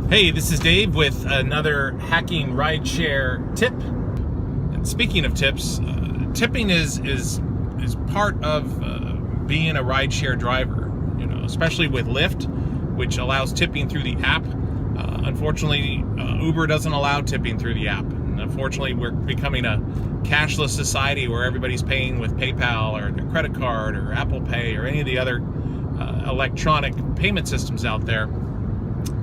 Hey, this is Dave with another hacking rideshare tip. And speaking of tips, tipping is part of being a rideshare driver. You know, especially with Lyft, which allows tipping through the app. Unfortunately, Uber doesn't allow tipping through the app. And unfortunately, we're becoming a cashless society where everybody's paying with PayPal or their credit card or Apple Pay or any of the other electronic payment systems out there.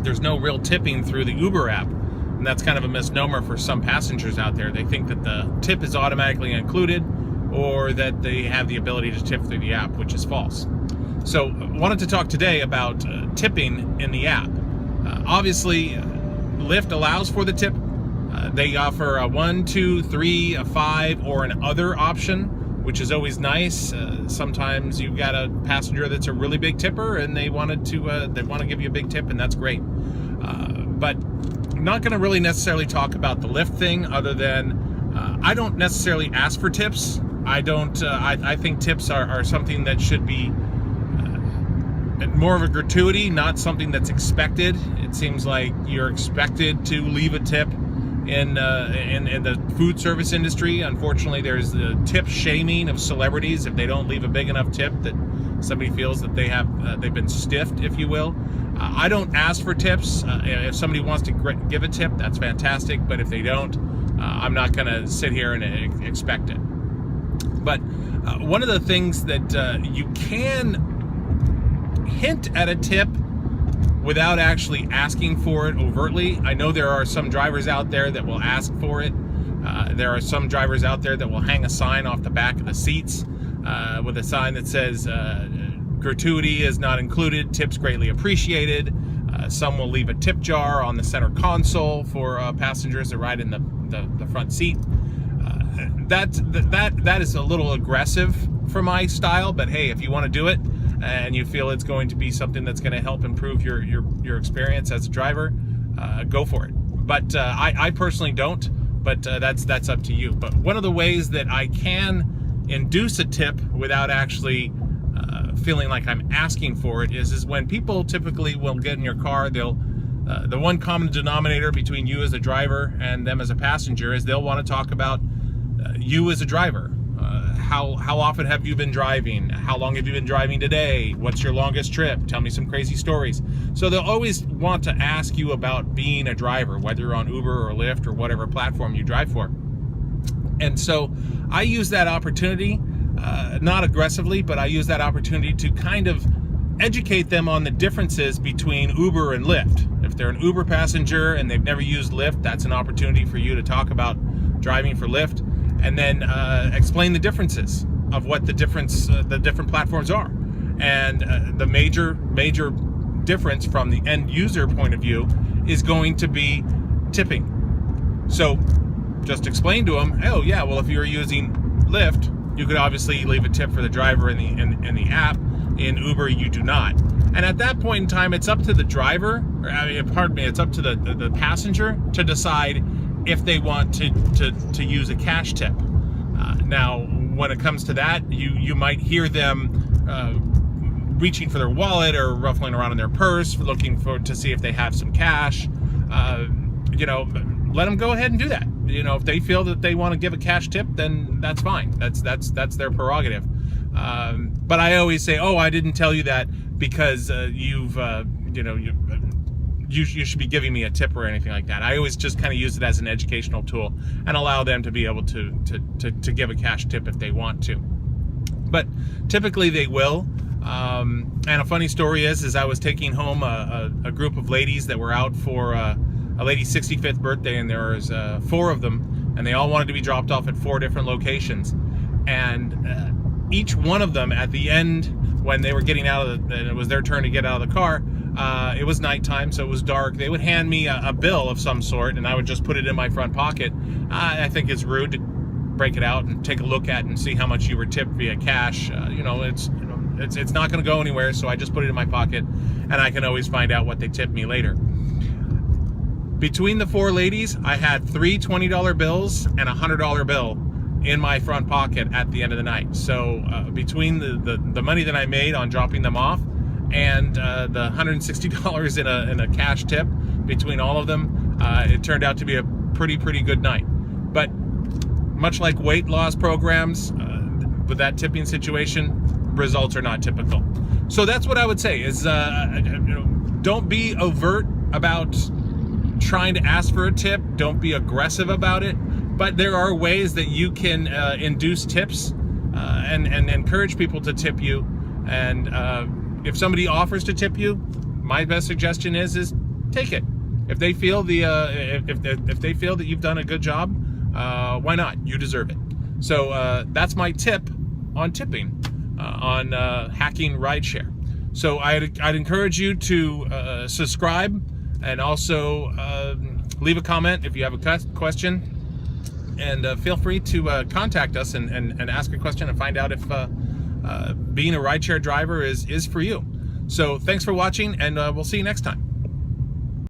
There's no real tipping through the Uber app, and that's kind of a misnomer for some passengers out there. They think that the tip is automatically included or that they have the ability to tip through the app, which is false. So I wanted to talk today about tipping in the app. Obviously, Lyft allows for the tip. They offer a 1, 2, 3, a 5, or an other option, which is always nice. Sometimes you've got a passenger that's a really big tipper and they want to give you a big tip, and that's great. But I'm not going to really necessarily talk about the Lyft thing, other than I don't necessarily ask for tips. I think tips are something that should be more of a gratuity, not something that's expected. It seems like you're expected to leave a tip in the food service industry. Unfortunately, there's the tip shaming of celebrities. If they don't leave a big enough tip, that somebody feels that they've been stiffed, if you will. I don't ask for tips. If somebody wants to give a tip, that's fantastic. But if they don't, I'm not going to sit here and expect it. But one of the things that you can hint at a tip without actually asking for it overtly. I know there are some drivers out there that will ask for it. There are some drivers out there that will hang a sign off the back of the seats with a sign that says gratuity is not included, tips greatly appreciated. Some will leave a tip jar on the center console for passengers that ride in the front seat. That is a little aggressive for my style, but hey, if you want to do it and you feel it's going to be something that's going to help improve your experience as a driver, go for it. But I personally don't, but that's up to you. But one of the ways that I can induce a tip without actually feeling like I'm asking for it is when people typically will get in your car, the one common denominator between you as a driver and them as a passenger is they'll want to talk about you as a driver. How often have you been driving? How long have you been driving today? What's your longest trip? Tell me some crazy stories. So they'll always want to ask you about being a driver, whether you're on Uber or Lyft or whatever platform you drive for. And so I use that opportunity, not aggressively, but I use that opportunity to kind of educate them on the differences between Uber and Lyft. If they're an Uber passenger and they've never used Lyft, that's an opportunity for you to talk about driving for Lyft, and then explain the differences of what the different platforms are. And the major difference from the end user point of view is going to be tipping. So just explain to them, oh yeah, well, if you're using Lyft, you could obviously leave a tip for the driver in the app. In Uber, you do not. And at that point in time, it's up to the driver, it's up to the passenger to decide if they want to use a cash tip. Now, when it comes to that, you might hear them reaching for their wallet or ruffling around in their purse, looking to see if they have some cash. Let them go ahead and do that. If they feel that they want to give a cash tip, then that's fine. That's their prerogative. But I always say, oh, I didn't tell you that because you should be giving me a tip or anything like that. I always just kind of use it as an educational tool and allow them to be able to give a cash tip if they want to. But typically they will. And a funny story is I was taking home a group of ladies that were out for a lady's 65th birthday, and there was 4 of them, and they all wanted to be dropped off at 4 different locations. And each one of them at the end, when they were getting out and it was their turn to get out of the car, it was nighttime, so it was dark. They would hand me a bill of some sort, and I would just put it in my front pocket. I think it's rude to break it out and take a look at and see how much you were tipped via cash. It's not going to go anywhere, so I just put it in my pocket, and I can always find out what they tipped me later. Between the 4 ladies, I had 3 $20 bills and a $100 bill in my front pocket at the end of the night. So between the money that I made on dropping them off and the $160 in a cash tip, between all of them, it turned out to be a pretty good night. But much like weight loss programs, with that tipping situation, results are not typical. So that's what I would say is, don't be overt about trying to ask for a tip. Don't be aggressive about it. But there are ways that you can induce tips and encourage people to tip you. And if somebody offers to tip you, my best suggestion is take it. If they feel if they feel that you've done a good job, why not? You deserve it. So that's my tip on tipping on hacking rideshare. So I'd encourage you to subscribe, and also leave a comment if you have a question, and feel free to contact us and ask a question and find out if being a rideshare driver is for you. So thanks for watching, and we'll see you next time.